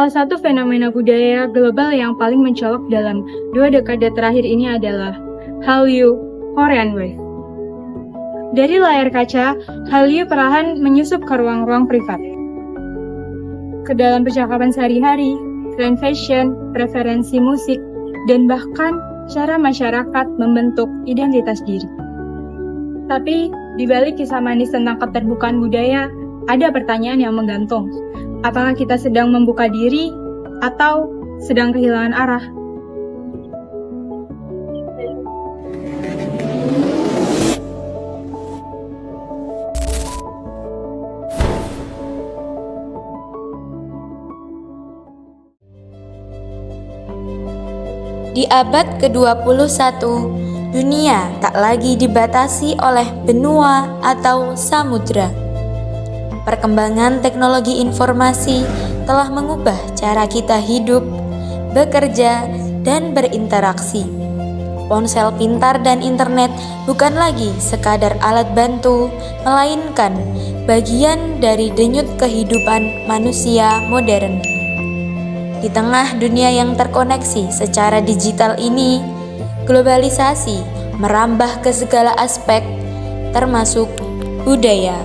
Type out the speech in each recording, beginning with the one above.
Salah satu fenomena budaya global yang paling mencolok dalam 2 dekade terakhir ini adalah Hallyu Korean Wave. Dari layar kaca, Hallyu perlahan menyusup ke ruang-ruang privat. Ke dalam percakapan sehari-hari, tren fashion, preferensi musik, dan bahkan cara masyarakat membentuk identitas diri. Tapi, di balik kisah manis tentang keterbukaan budaya, ada pertanyaan yang menggantung. Apakah kita sedang membuka diri atau sedang kehilangan arah? Di abad ke-21, dunia tak lagi dibatasi oleh benua atau samudra. Perkembangan teknologi informasi telah mengubah cara kita hidup, bekerja, dan berinteraksi. Ponsel pintar dan internet bukan lagi sekadar alat bantu, melainkan bagian dari denyut kehidupan manusia modern. Di tengah dunia yang terkoneksi secara digital ini, globalisasi merambah ke segala aspek, termasuk budaya.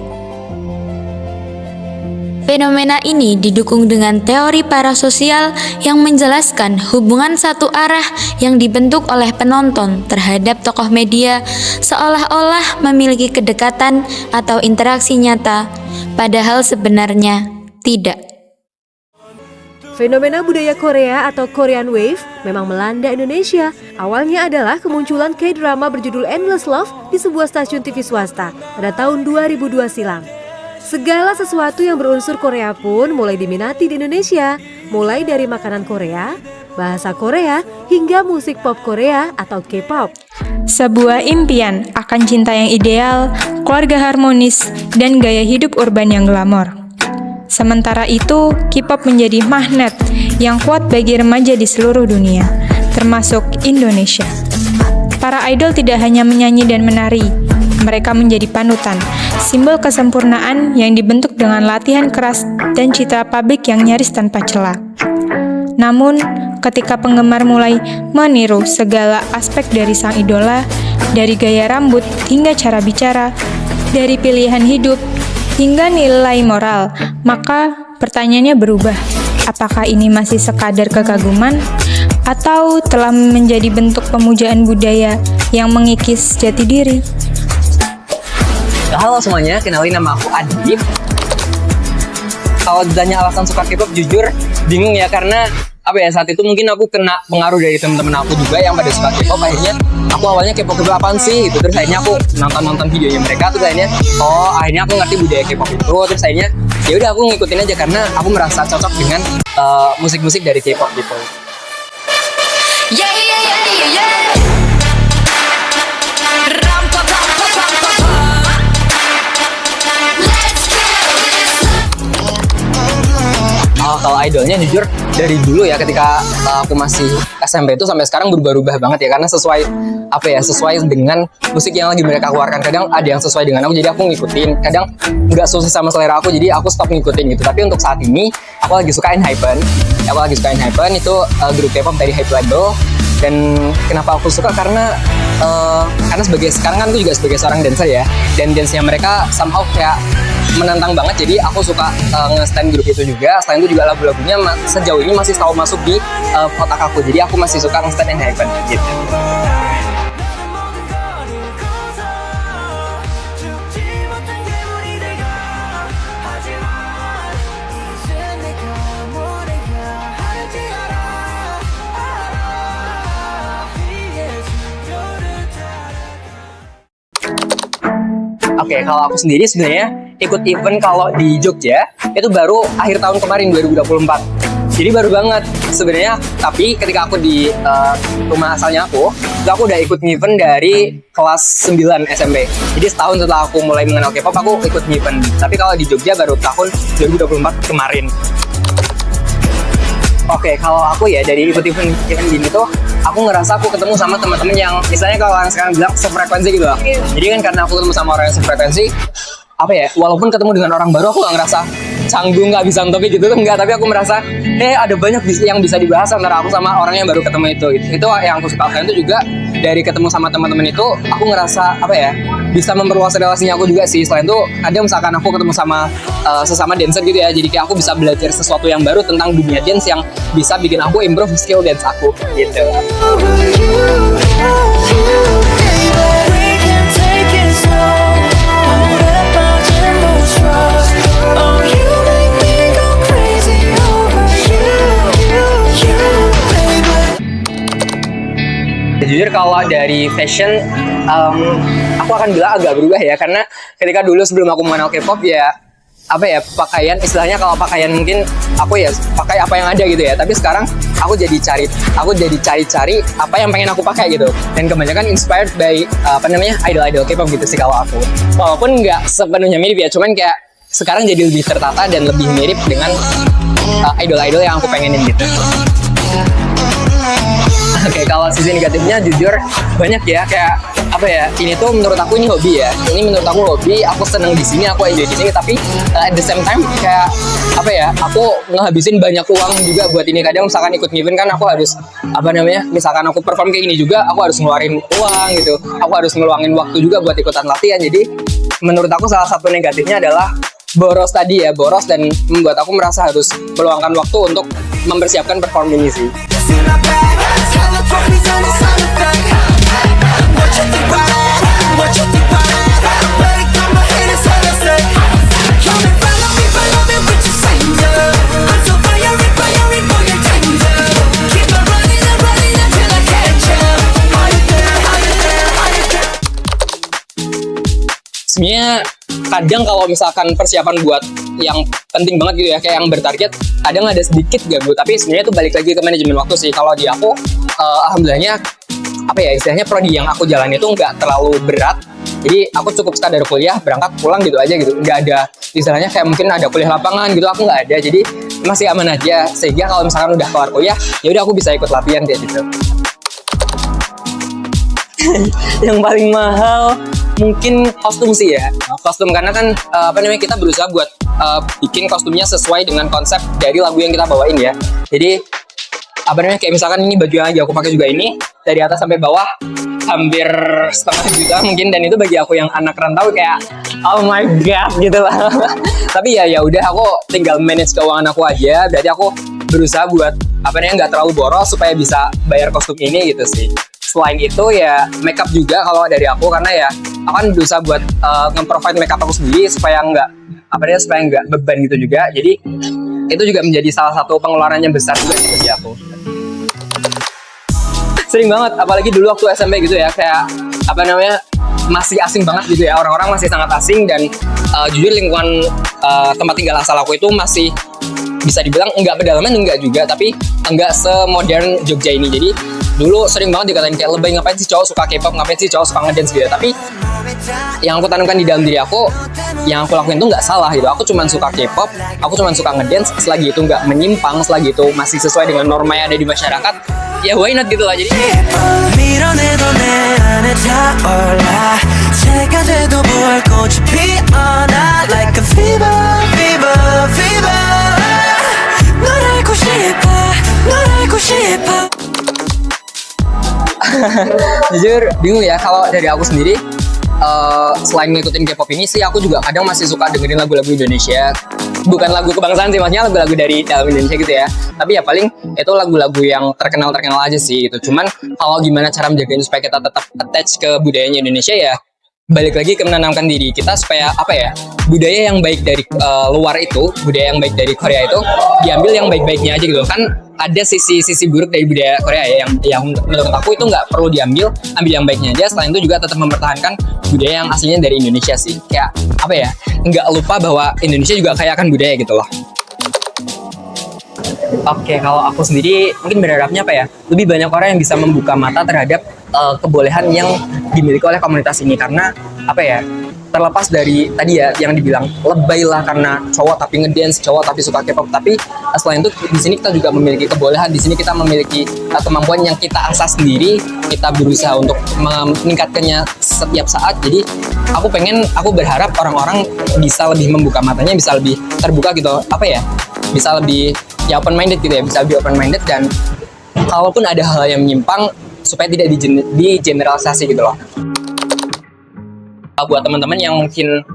Fenomena ini didukung dengan teori parasosial yang menjelaskan hubungan satu arah yang dibentuk oleh penonton terhadap tokoh media seolah-olah memiliki kedekatan atau interaksi nyata, padahal sebenarnya tidak. Fenomena budaya Korea atau Korean Wave memang melanda Indonesia. Awalnya adalah kemunculan K-drama berjudul Endless Love di sebuah stasiun TV swasta pada tahun 2002 silam. Segala sesuatu yang berunsur Korea pun mulai diminati di Indonesia, mulai dari makanan Korea, bahasa Korea, hingga musik pop Korea atau K-pop. Sebuah impian akan cinta yang ideal, keluarga harmonis, dan gaya hidup urban yang glamor. Sementara itu, K-pop menjadi magnet yang kuat bagi remaja di seluruh dunia, termasuk Indonesia. Para idol tidak hanya menyanyi dan menari, mereka menjadi panutan, simbol kesempurnaan yang dibentuk dengan latihan keras dan citra publik yang nyaris tanpa celah. Namun, ketika penggemar mulai meniru segala aspek dari sang idola, dari gaya rambut hingga cara bicara, dari pilihan hidup hingga nilai moral, maka pertanyaannya berubah. Apakah ini masih sekadar kekaguman atau telah menjadi bentuk pemujaan budaya yang mengikis jati diri? Halo semuanya, kenalin nama aku Adib. Kalau ditanya alasan suka K-pop, jujur bingung ya, karena saat itu mungkin aku kena pengaruh dari teman-teman aku juga yang pada suka K-pop. Akhirnya aku awalnya K-pop itu apaan sih gitu, terus akhirnya aku nonton videonya mereka, terus akhirnya akhirnya aku ngerti budaya K-pop itu. Terus akhirnya ya udah aku ngikutin aja karena aku merasa cocok dengan musik-musik dari K-pop gitu. Kalau idolnya jujur dari dulu ya, ketika aku masih SMP itu sampai sekarang berubah-ubah banget ya, karena sesuai dengan musik yang lagi mereka keluarkan. Kadang ada yang sesuai dengan aku jadi aku ngikutin, kadang nggak sesuai sama selera aku jadi aku stop ngikutin gitu. Tapi untuk saat ini aku lagi suka ENHYPEN. Itu grup K-pop dari Hype Label. Dan kenapa aku suka karena sekarang kan aku juga sebagai seorang dancer ya, dan dance-nya mereka somehow kayak menantang banget, jadi aku suka nge-stand grup itu juga. Selain itu juga lagu-lagunya sejauh ini masih selalu masuk di otak aku, jadi aku masih suka nge-stand ENHYPEN gitu. Oke, kalau aku sendiri sebenarnya ikut event kalau di Jogja itu baru akhir tahun kemarin 2024. Jadi baru banget sebenarnya. Tapi ketika aku di rumah asalnya aku udah ikut event dari kelas 9 SMP. Jadi setahun setelah aku mulai mengenal K-pop aku ikut event. Tapi kalau di Jogja baru tahun 2024 kemarin. Oke, kalau aku ya dari ikut event gini tuh, aku ngerasa aku ketemu sama teman-teman yang misalnya kalau orang sekarang bilang sefrekuensi gitu loh. Jadi kan karena aku ketemu sama orang yang sefrekuensi, walaupun ketemu dengan orang baru aku gak ngerasa canggung nggak bisa topik gitu tuh enggak, tapi aku merasa ada banyak yang bisa dibahas antara aku sama orang yang baru ketemu itu gitu. Itu yang aku suka. Selain itu juga dari ketemu sama teman-teman itu aku ngerasa bisa memperluas relasinya aku juga sih. Selain itu ada misalkan aku ketemu sama sesama dancer gitu ya, jadi kayak aku bisa belajar sesuatu yang baru tentang dunia dance yang bisa bikin aku improve skill dance aku gitu. Jujur kalau dari fashion, aku akan bilang agak berubah ya, karena ketika dulu sebelum aku mengenal K-pop ya pakaian, istilahnya kalau pakaian mungkin aku ya pakai apa yang ada gitu ya, tapi sekarang aku jadi cari apa yang pengen aku pakai gitu, dan kebanyakan inspired by idol-idol K-pop gitu sih kalau aku, walaupun nggak sepenuhnya mirip ya, cuman kayak sekarang jadi lebih tertata dan lebih mirip dengan idol-idol yang aku pengenin gitu. Oke, kalau sisi negatifnya jujur banyak ya, kayak ini tuh menurut aku ini hobi ya. Ini menurut aku hobi, aku seneng di sini, aku enjoy di sini, tapi at the same time kayak aku ngehabisin banyak uang juga buat ini. Kadang misalkan ikut event kan aku harus misalkan aku perform kayak gini juga aku harus ngeluarin uang gitu. Aku harus ngeluangin waktu juga buat ikutan latihan. Jadi menurut aku salah satu negatifnya adalah boros dan membuat aku merasa harus meluangkan waktu untuk mempersiapkan perform ini sih. Sebenarnya kadang kalau misalkan persiapan buat yang penting banget gitu ya, kayak yang bertarget, kadang ada sedikit ganggu, tapi sebenarnya itu balik lagi ke manajemen waktu sih. Kalau di aku, alhamdulillahnya istilahnya prodi yang aku jalan itu nggak terlalu berat, jadi aku cukup sekadar kuliah, berangkat pulang gitu aja gitu, nggak ada istilahnya kayak mungkin ada kuliah lapangan gitu, aku nggak ada, jadi masih aman aja. Sehingga kalau misalkan udah keluar kuliah, ya udah aku bisa ikut latihan kayak gitu. Yang paling mahal mungkin kostum sih ya, kostum, karena kan kita berusaha buat bikin kostumnya sesuai dengan konsep dari lagu yang kita bawain ya. Jadi kayak misalkan ini baju yang lagi aku pakai juga, ini dari atas sampai bawah hampir 1,5 juta mungkin, dan itu bagi aku yang anak rantau kayak oh my god gitu lah. Tapi ya udah, aku tinggal manage keuangan aku aja. Berarti aku berusaha buat nggak terlalu boros supaya bisa bayar kostum ini gitu sih. Selain itu ya makeup juga kalau dari aku, karena ya aku kan berusaha buat nge-provide makeup aku sendiri supaya nggak beban gitu juga. Jadi itu juga menjadi salah satu pengeluaran yang besar juga gitu di aku. Sering banget, apalagi dulu waktu SMP gitu ya, kayak masih asing banget gitu ya, orang-orang masih sangat asing, dan jujur lingkungan tempat tinggal asal aku itu masih bisa dibilang enggak pedalaman, enggak juga, tapi enggak semodern Jogja ini. Jadi dulu sering banget dikatain kayak lebay, ngapain sih cowok suka K-pop, ngapain sih cowok suka ngedance gitu. Tapi yang aku tanamkan di dalam diri aku, yang aku lakuin itu nggak salah gitu. Aku cuma suka K-pop, aku cuma suka ngedance, selagi itu nggak menyimpang, selagi itu masih sesuai dengan norma yang ada di masyarakat, ya why not gitu lah. Jadi jujur bingung ya kalau dari aku sendiri. Selain ngikutin K-pop ini sih, aku juga kadang masih suka dengerin lagu-lagu Indonesia. Bukan lagu kebangsaan sih, maksudnya lagu-lagu dari dalam Indonesia gitu ya. Tapi ya paling itu lagu-lagu yang terkenal aja sih gitu. Cuman kalau gimana cara menjagain supaya kita tetap attach ke budayanya Indonesia, ya balik lagi ke menanamkan diri kita supaya budaya yang baik dari luar itu, budaya yang baik dari Korea itu diambil yang baik-baiknya aja gitu kan. Ada sisi buruk dari budaya Korea ya, yang menurut aku itu nggak perlu ambil yang baiknya aja. Selain itu juga tetap mempertahankan budaya yang aslinya dari Indonesia sih, kayak nggak lupa bahwa Indonesia juga kaya akan budaya gitu loh. Oke, kalau aku sendiri mungkin berharapnya lebih banyak orang yang bisa membuka mata terhadap kebolehan yang dimiliki oleh komunitas ini, karena terlepas dari tadi ya yang dibilang lebay lah karena cowok tapi ngedance, cowok tapi suka K-pop, tapi selain itu di sini kita juga memiliki kebolehan, di sini kita memiliki kemampuan yang kita asah sendiri, kita berusaha untuk meningkatkannya setiap saat. Jadi aku berharap orang-orang bisa lebih membuka matanya, bisa lebih terbuka gitu, bisa lebih ya open minded gitu ya, bisa lebih open minded, dan kalaupun ada hal yang menyimpang supaya tidak digeneralisasi gitu loh. Buat teman-teman yang mungkin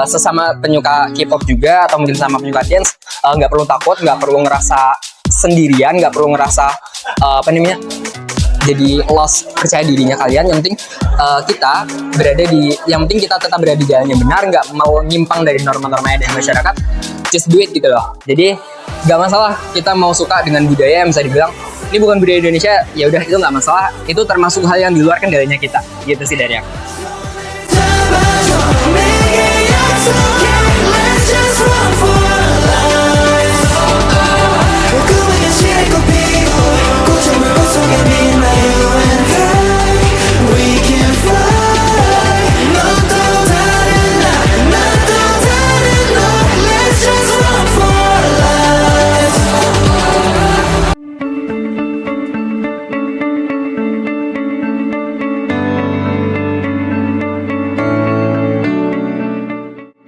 sesama penyuka K-pop juga atau mungkin sama penyuka dance, nggak perlu takut, nggak perlu ngerasa sendirian, nggak perlu ngerasa jadi lost percaya dirinya kalian. Yang penting kita tetap berada di jalan yang benar, nggak mau nyimpang dari norma-norma yang ada di masyarakat. Just do it gitu loh. Jadi nggak masalah kita mau suka dengan budaya yang bisa dibilang ini bukan budaya Indonesia, ya udah itu nggak masalah. Itu termasuk hal yang di luar kendalinya kita. Gitu sih dari aku.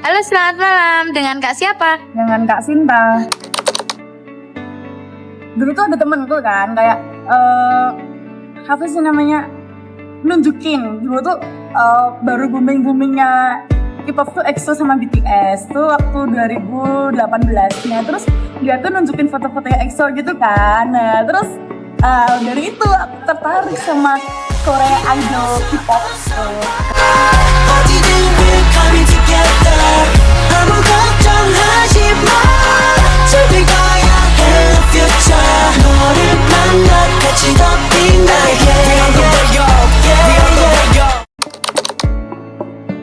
Halo, selamat malam. Dengan Kak siapa? Dengan Kak Sinta. Dulu tuh ada temenku kan, kayak apa sih namanya, nunjukin. Dulu tuh baru boomingnya K-pop tuh EXO sama BTS tuh waktu 2018-nya. Terus dia tuh nunjukin foto-fotonya EXO gitu kan. Nah terus dari itu aku tertarik sama Korea idol K-pop tuh.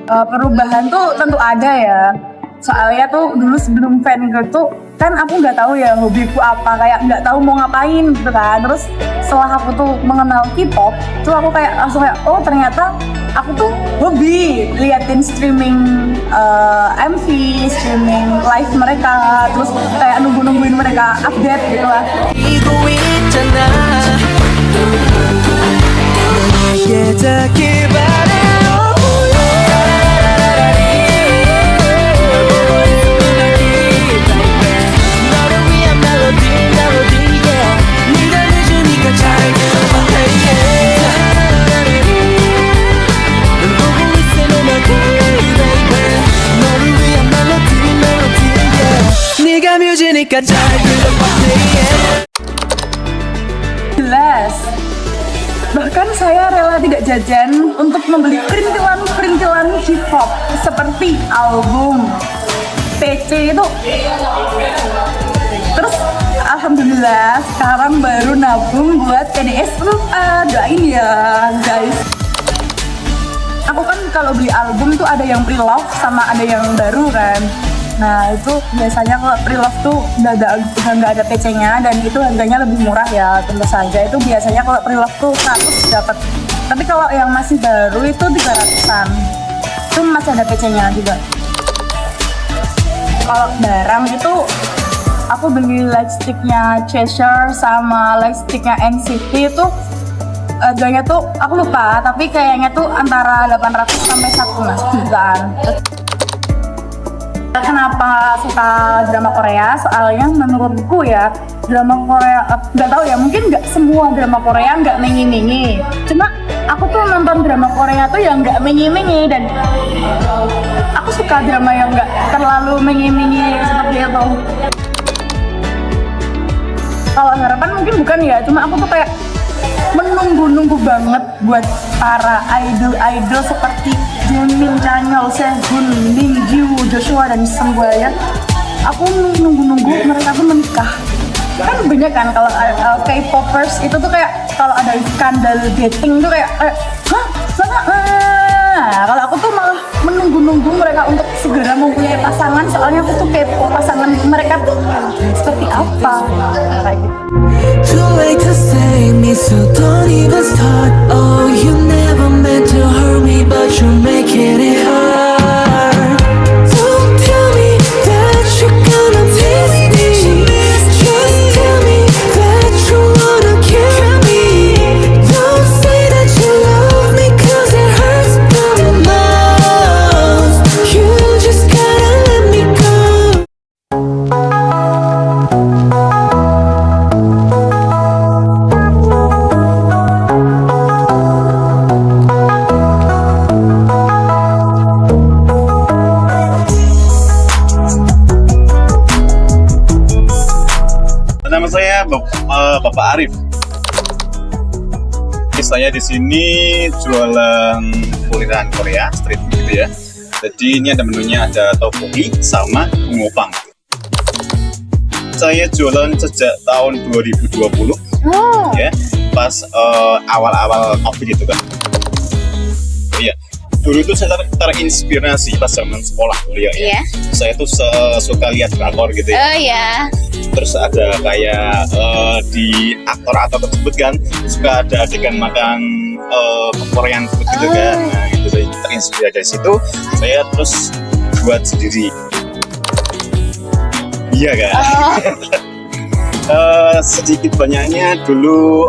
Perubahan tuh tentu ada ya. Soalnya tuh dulu sebelum fangirl tuh kan aku nggak tahu ya hobiku apa, kayak nggak tahu mau ngapain gitu kan. Terus setelah aku tuh mengenal K-pop tuh aku kayak langsung kayak oh ternyata aku tuh hobi liatin streaming MV, streaming live mereka, terus kayak nungguin mereka update gitu lah. Jelas. Bahkan saya rela tidak jajan untuk membeli perintilan K-pop seperti album, PC itu. Terus alhamdulillah sekarang baru nabung buat PDS. Doain ya guys. Aku kan kalau beli album tuh ada yang pre-love sama ada yang baru kan. Nah itu biasanya kalau pre-love tuh udah nggak ada PC-nya dan itu harganya lebih murah ya, tentu saja. Itu biasanya kalau pre-love tuh 100 dapat. Tapi kalau yang masih baru itu 300-an. Itu masih ada PC-nya juga. Kalau barang itu aku beli lightsticknya Cheshire sama lightsticknya NCT itu harganya tuh aku lupa, tapi kayaknya tuh antara 800 sampai 1 jutaan. Kenapa suka drama Korea? Soalnya menurutku ya drama Korea, nggak tahu ya, mungkin nggak semua drama Korea nggak menyi-menyi. Cuma aku tuh nonton drama Korea tuh yang nggak menyi-menyi, dan aku suka drama yang nggak terlalu menyi-menyi seperti itu. Kalau harapan mungkin bukan ya, cuma aku tuh kayak menunggu banget buat para idol seperti Jimin, Chanyeol, Sehun, Mingyu, Joshua dan Semboyan. Aku nunggu mereka tuh menikah. Kan banyak kan kalau K-popers itu tuh kayak kalau ada skandal dating tuh kayak hah? Nah, kalau aku tuh malah menunggu mereka untuk segera mempunyai pasangan, soalnya aku tuh kepo pasangan mereka tuh seperti apa kayak gitu. Too late to save me, so don't even start. Oh, you never meant to hurt me, but you're making it hard. Bapak Arif. Saya di sini jualan kulineran Korea street food gitu ya. Jadi ini ada menunya, ada tteokbokki sama bungopang. Saya jualan sejak tahun 2020 ya, pas awal-awal COVID itu kan. Iya. Dulu tuh saya terinspirasi pas zaman sekolah kuliah ya. Saya tuh suka lihat drakor gitu ya. Oh ya. Terus ada kayak di aktor-aktor tersebut kan suka ada adegan makan Korean food gitu kan. Nah itu saya terinspirasi dari situ. Saya terus buat sendiri. Iya kan. Sedikit banyaknya dulu,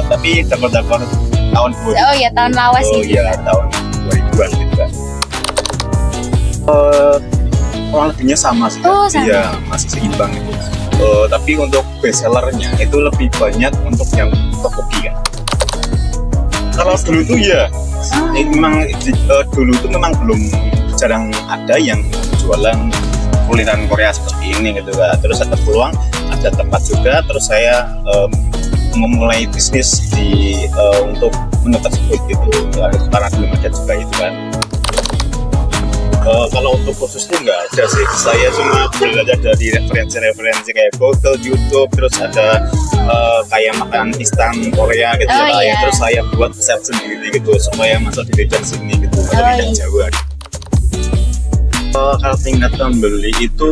tapi dapur-dapur tahun 2000. Oh ya, tahun lawas Oh itu. iya, tahun 2000-an gitu kan. Kurang lebihnya sama sih. Oh, sama. Iya, masih seimbang itu. Tapi untuk best sellernya itu lebih banyak untuk yang tteokbokki kan. Kalau dulu tuh ya, memang dulu tuh memang belum jarang ada yang jualan kulineran Korea seperti ini gitu kan. Terus ada peluang, ada tempat juga. Terus saya memulai bisnis di untuk menu tersebut gitu, karena belum ada juga itu kan. Kalau untuk khususnya nggak ada sih, saya cuma belajar dari referensi kayak Google, YouTube, terus ada kayak makanan instan Korea gitu lah ya. Terus saya buat resep sendiri gitu supaya masuk di lidah sini gitu, masuk di lidah Jawa. Kalau tingkat pembeli itu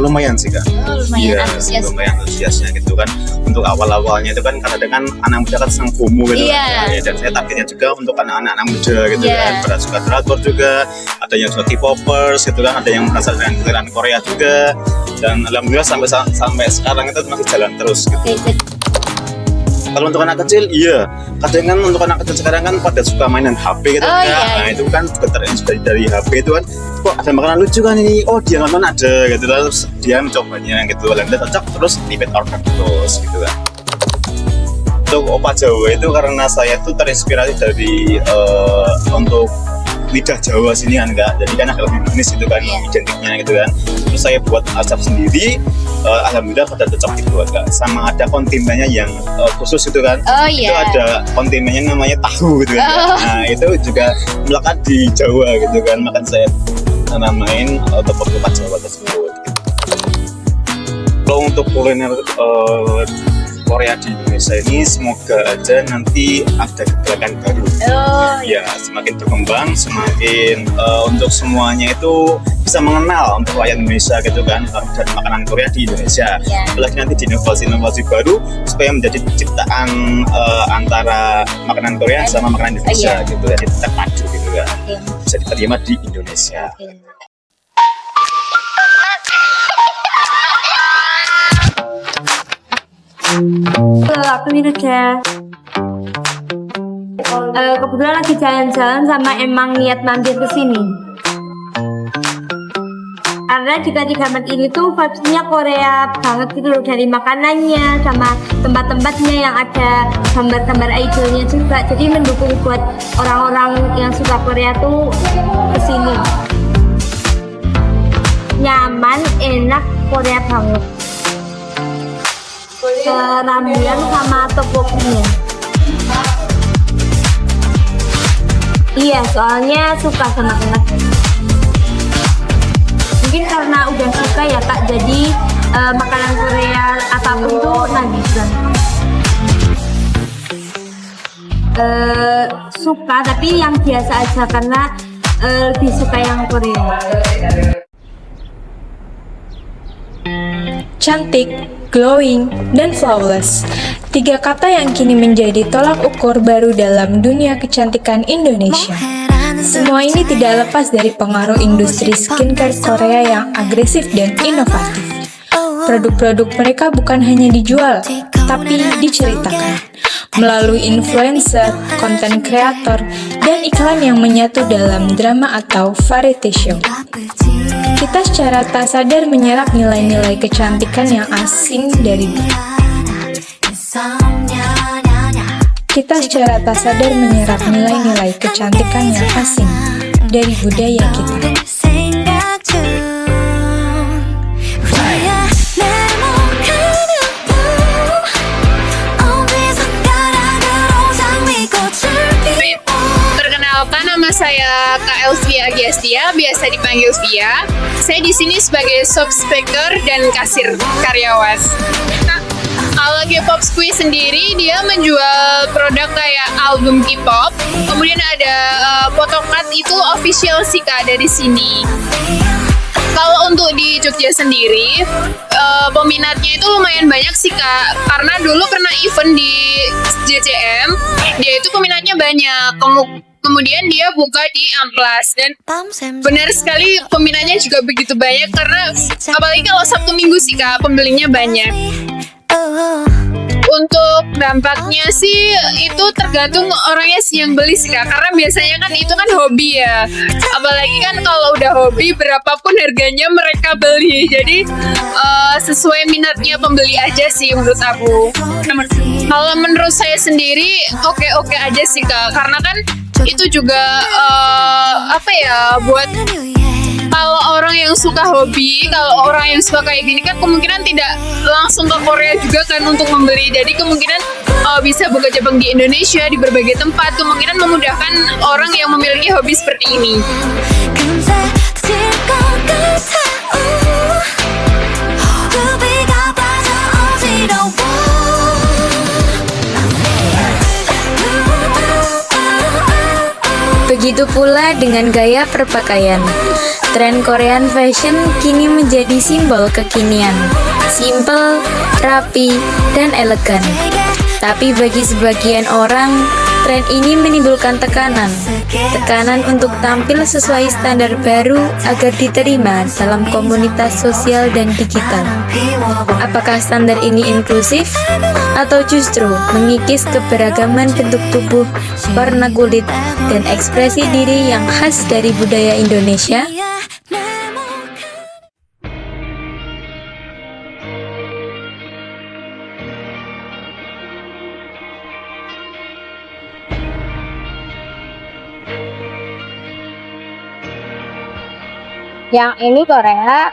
lumayan sih kan. Lumayan antusias. Lumayan antusiasnya gitu kan. Untuk awal-awalnya itu kan kadang-kadang anak muda kan senang FOMO gitu kan. Ya, dan saya targetnya juga untuk anak-anak muda gitu kan. Pada suka drakor juga, ada yang suka K-popers gitu kan, ada yang merasa dengan kulineran Korea juga. Dan alhamdulillah sampai sekarang itu masih jalan terus gitu. Kalau untuk anak kecil, iya. Kadang kan untuk anak kecil sekarang kan pada suka mainan HP gitu kan. Nah itu kan juga terinspirasi dari HP itu kan. Kok ada makanan lucu kan ini? Oh dia nonton ada gitu. Terus dia mencobanya gitu. Lalu cocok terus repeat order terus gitu kan. Untuk Opa Jawa itu karena saya tuh terinspirasi dari untuk lidah Jawa sini kan enggak, jadi kan agak lebih manis gitu kan, identiknya gitu kan. Terus saya buat asap sendiri, alhamdulillah pada cocok gitu enggak. Sama ada kondimennya yang khusus gitu kan. Itu ada kondimennya namanya tahu gitu kan. Nah itu juga melekat di Jawa gitu kan, makanya saya namain tteokbokki Jawa tersebut. Kalau untuk kuliner Korea di Indonesia ini semoga aja nanti ada gerakan baru. Ya semakin berkembang, semakin untuk semuanya itu bisa mengenal untuk rakyat Indonesia gitu kan, dan makanan Korea di Indonesia. Apalagi nanti di inovasi-inovasi baru supaya menjadi ciptaan antara makanan Korea sama makanan Indonesia gitu, jadi terpadu gitu kan, bisa diterima di Indonesia. Aku nih kerja. Kebetulan lagi jalan-jalan sama emang niat mampir ke sini. Karena juga di Gamet ini tuh vibes-nya Korea banget gitu loh, dari makanannya sama tempat-tempatnya yang ada gambar-gambar idolnya juga. Jadi mendukung buat orang-orang yang suka Korea tuh kesini. Nyaman, enak, Korea banget. Ramyeon sama tteokbokkinya. Iya, soalnya suka sama enak. Mungkin karena udah suka ya Kak, jadi makanan Korea apapun tuh nagih banget. Suka, tapi yang biasa aja karena lebih suka yang Korea. Cantik, glowing, dan flawless. 3 kata yang kini menjadi tolak ukur baru dalam dunia kecantikan Indonesia. Semua ini tidak lepas dari pengaruh industri skincare Korea yang agresif dan inovatif. Produk-produk mereka bukan hanya dijual, tapi diceritakan melalui influencer, konten kreator, dan iklan yang menyatu dalam drama atau variety show. Kita secara tak sadar menyerap nilai-nilai kecantikan yang asing dari budaya kita. saya Kak Elvia Giastia, biasa dipanggil Via. Saya di sini sebagai shop speaker dan kasir karyawan. Kalau K-pop Squee sendiri, dia menjual produk kayak album K-pop. Kemudian ada photocard itu official sih Kak dari sini. Kalau untuk di Jogja sendiri, peminatnya itu lumayan banyak sih Kak. Karena dulu pernah event di JCM, dia itu peminatnya banyak. Kemudian dia buka di Amplas dan benar sekali peminatnya juga begitu banyak karena apalagi kalau Sabtu Minggu sih Kak, pembelinya banyak. Untuk dampaknya sih itu tergantung orangnya sih yang beli sih Kak, karena biasanya kan itu kan hobi ya, apalagi kan kalau udah hobi berapapun harganya mereka beli, jadi sesuai minatnya pembeli aja sih menurut aku. Kalau menurut saya sendiri oke aja sih Kak, karena kan itu juga buat kalau orang yang suka hobi, kalau orang yang suka kayak gini kan kemungkinan tidak langsung ke Korea juga kan untuk membeli. Jadi kemungkinan bisa buka cabang di Indonesia, di berbagai tempat. Kemungkinan memudahkan orang yang memiliki hobi seperti ini. Begitu pula dengan gaya berpakaian. Tren Korean fashion kini menjadi simbol kekinian, simple, rapi, dan elegan. Tapi bagi sebagian orang, tren ini menimbulkan tekanan untuk tampil sesuai standar baru agar diterima dalam komunitas sosial dan digital. Apakah standar ini inklusif atau justru mengikis keberagaman bentuk tubuh, warna kulit, dan ekspresi diri yang khas dari budaya Indonesia? Yang ini Korea,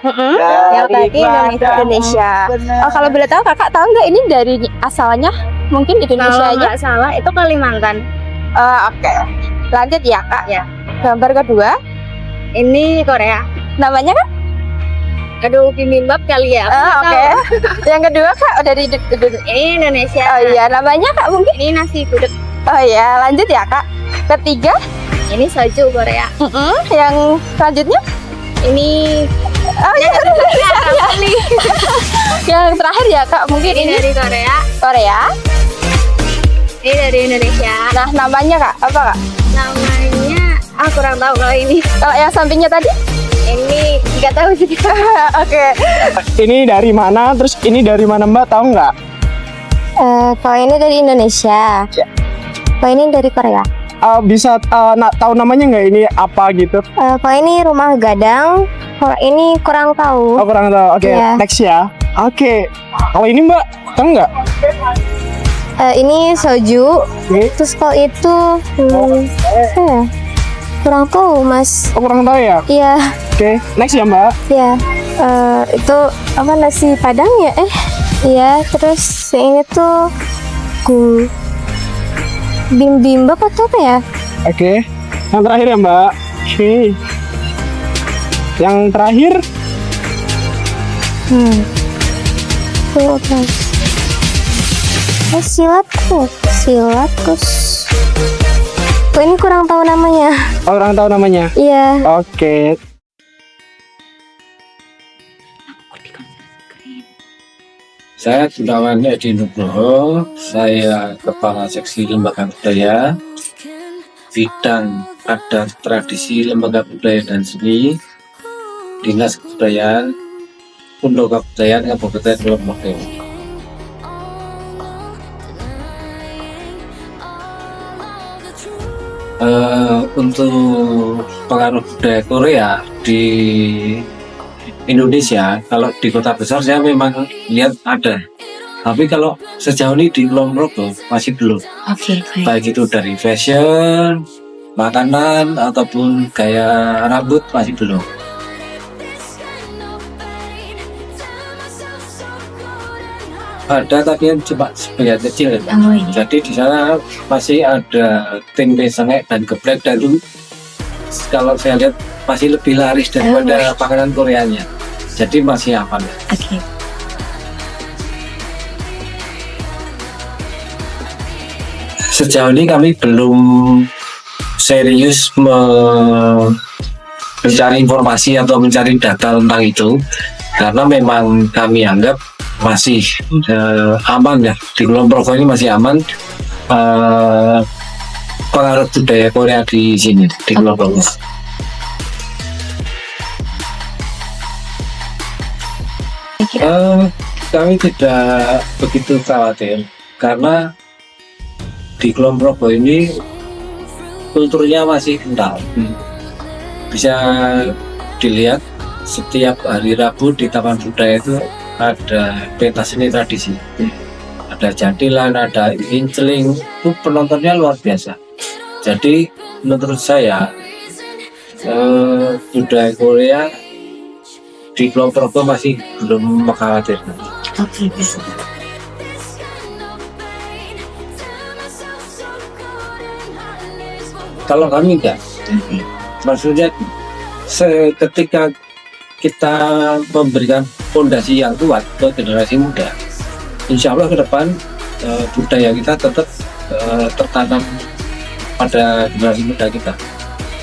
yang tadi Indonesia. Oh, kalau boleh tahu kakak tahu nggak ini dari asalnya mungkin Indonesia Kalau aja? nggak salah itu Kalimantan. Oke. Lanjut ya kak. Ya. Gambar kedua, Ini Korea. namanya kak? Aduh, bibimbap kali ya. Oke. Yang kedua kak, dari Ini Indonesia. Oh iya, namanya kak mungkin? Ini nasi gudeg. Oh iya, lanjut ya kak. Ketiga, Ini soju Korea. yang selanjutnya? Ini Oh iya. Yang terakhir ya kak, mungkin ini dari Korea. Korea. Ini dari Indonesia. Nah, namanya kak apa kak? Namanya kurang tahu kalau ini. Kalau yang sampingnya tadi? Ini nggak tahu sih. Oke. Ini dari mana? Terus ini dari mana Mbak? Tahu nggak? Kalau ini dari Indonesia. Kalau ini dari Korea. Bisa tahu namanya nggak ini apa gitu? Kalau ini rumah gadang. Kalau ini kurang tahu. Oh, kurang tahu. Oke, Iya. next ya. Oke. Kalau ini Mbak, tahu nggak? Ini soju. Terus kalau itu kurang tahu mas. Oh, kurang tahu ya? Iya. Oke, next ya Mbak. Iya. Itu apa, nasi padang ya? Iya. Terus yang ini tuh bibimbap atau apa ya? Oke. Yang terakhir ya Mbak. Oke. Yang terakhir Tuh apa? Silat terus. Oh, ini kurang tahu namanya. orang tahu namanya. Iya. Oke. Saya Gunawan Edi Nugroho, saya Kepala Seksi Lembaga Budaya, bidang adat tradisi Lembaga Budaya dan Seni, Dinas Kebudayaan, Lembaga Kebudayaan Kabupaten Lombok. Untuk pengaruh budaya Korea di Indonesia, kalau di kota besar saya memang lihat ada, tapi kalau sejauh ini di Lombok masih belum. Baik itu dari fashion, makanan ataupun gaya rambut masih belum. Ada tapi yang cuma sebagian kecil ya. Jadi di sana masih ada tempe sengek dan geplek, dan itu kalau saya lihat masih lebih laris daripada makanan Koreanya. Jadi masih aman. Oke. Sejauh ini kami belum serius mencari informasi atau mencari data tentang itu, karena memang kami anggap masih aman ya, di Kulon Progo ini masih aman pengaruh budaya Korea di sini, di Kulon Progo. Kami tidak begitu khawatir karena di Kulon Progo ini kulturnya masih kental. Bisa dilihat setiap hari Rabu di Taman Budaya itu ada pentas seni tradisi, ada jadilan, ada inceling, itu penontonnya luar biasa. Jadi menurut saya budaya Korea di Kulon Progo masih belum mengkhawatirkan. Kalau kami enggak, maksudnya ketika kita memberikan fondasi yang kuat ke generasi muda, insya Allah ke depan budaya kita tetap tertanam pada generasi muda kita.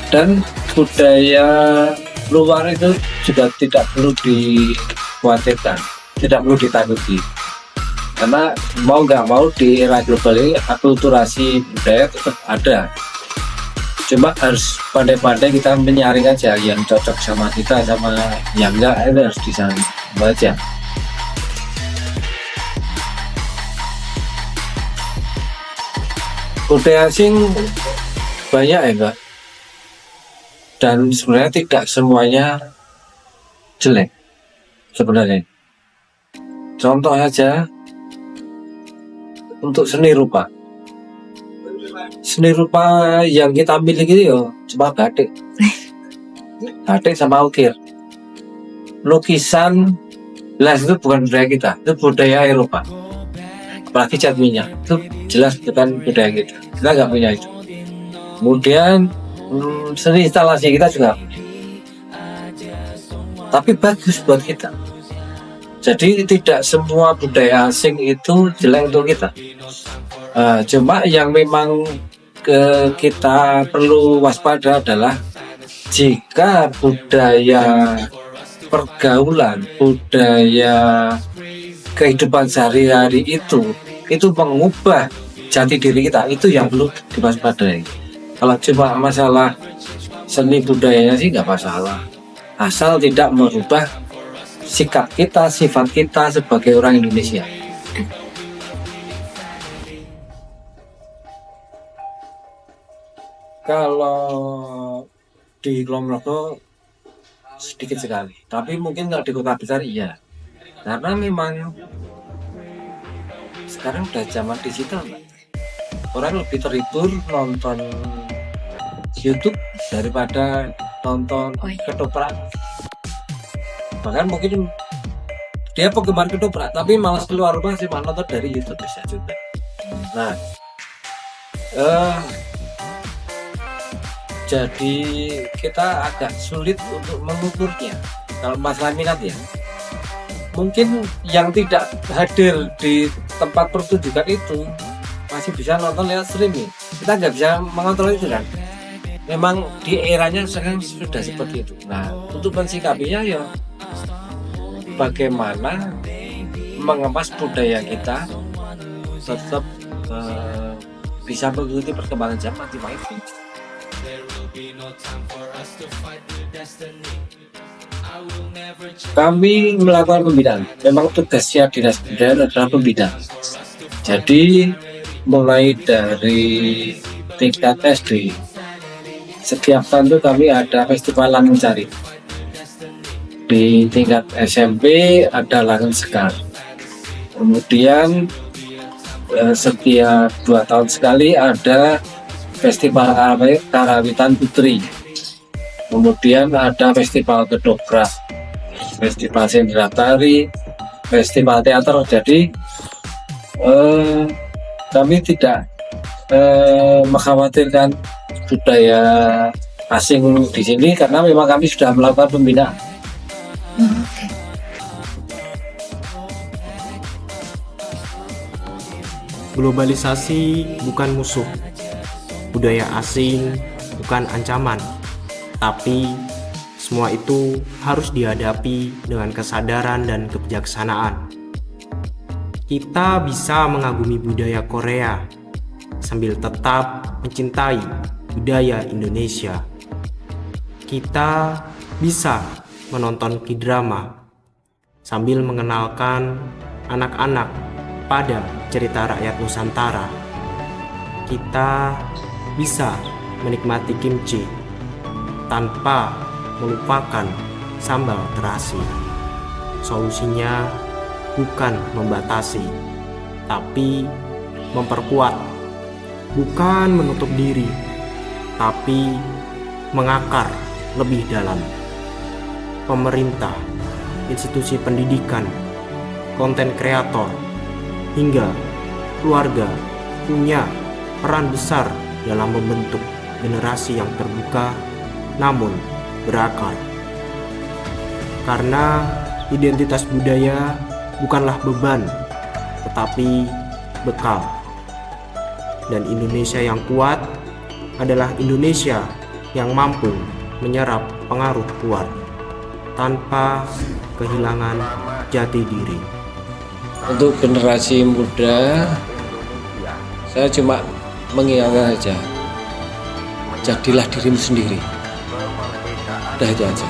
Dan budaya luar itu juga tidak perlu dikhawatirkan, tidak perlu ditakuti. Karena mau nggak mau di era global ini akulturasi budaya tetap ada. Cuma harus pandai-pandai kita menyaring aja yang cocok sama kita, sama yang enggak, itu harus disaring aja. Budaya asing banyak ya enggak, dan sebenarnya tidak semuanya jelek sebenarnya. Contoh aja untuk seni rupa. Seni rupa yang kita miliki itu cuma batik, batik sama ukir. Lukisan, jelas itu bukan budaya kita, itu budaya Eropa. Apalagi cat minyak, itu jelas bukan budaya kita. Kita nggak punya itu. Kemudian seni instalasi kita juga, tapi bagus buat kita. Jadi tidak semua budaya asing itu jelek untuk kita. Cuma yang memang kita perlu waspada adalah jika budaya pergaulan, budaya kehidupan sehari-hari itu mengubah jati diri kita, itu yang perlu diwaspadai. Kalau cuma masalah seni budayanya sih nggak masalah, asal tidak merubah sikap kita, sifat kita sebagai orang Indonesia. Kalau di Kulon Progo sedikit sekali, tapi mungkin kalau di kota besar iya, karena memang sekarang udah zaman digital, Mbak. Orang lebih terhibur nonton YouTube daripada nonton ketoprak. Bahkan mungkin dia penggemar ketoprak, tapi malas keluar rumah sih nonton dari YouTube bisa juga. Nah, jadi kita agak sulit untuk mengukurnya kalau masalah minat ya. Mungkin yang tidak hadir di tempat pertunjukan itu masih bisa nonton lewat streaming. Kita nggak bisa mengontrol itu kan. Memang di eranya sekarang sudah seperti itu. Nah, untuk mensikapinya ya bagaimana mengemas budaya kita tetap bisa mengikuti perkembangan zaman di itu. Kami melakukan pembinaan. Memang tugasnya dinas budaya adalah pembinaan. Jadi mulai dari tingkat SD, setiap tahun itu kami ada festival Langen Sari. Di tingkat SMP ada Langen Sekar. Kemudian setiap 2 tahun sekali ada festival Karawitan Putri. Kemudian ada festival Kedoprak, festival sendera tari, festival teater. Jadi kami tidak mengkhawatirkan budaya asing di sini karena memang kami sudah melakukan pembinaan. Globalisasi bukan musuh, budaya asing bukan ancaman, tapi semua itu harus dihadapi dengan kesadaran dan kebijaksanaan. Kita bisa mengagumi budaya Korea sambil tetap mencintai budaya Indonesia. Kita bisa menonton K-drama sambil mengenalkan anak-anak pada cerita rakyat Nusantara. Kita bisa menikmati kimchi tanpa melupakan sambal terasi. Solusinya bukan membatasi, tapi memperkuat. Bukan menutup diri, tapi mengakar lebih dalam. Pemerintah, institusi pendidikan, konten kreator, hingga keluarga punya peran besar dalam membentuk generasi yang terbuka namun berakar. Karena identitas budaya bukanlah beban, tetapi bekal. Dan Indonesia yang kuat adalah Indonesia yang mampu menyerap pengaruh luar tanpa kehilangan jati diri. Untuk generasi muda, saya cuma mengingatkan saja, jadilah dirimu sendiri. Udah itu aja.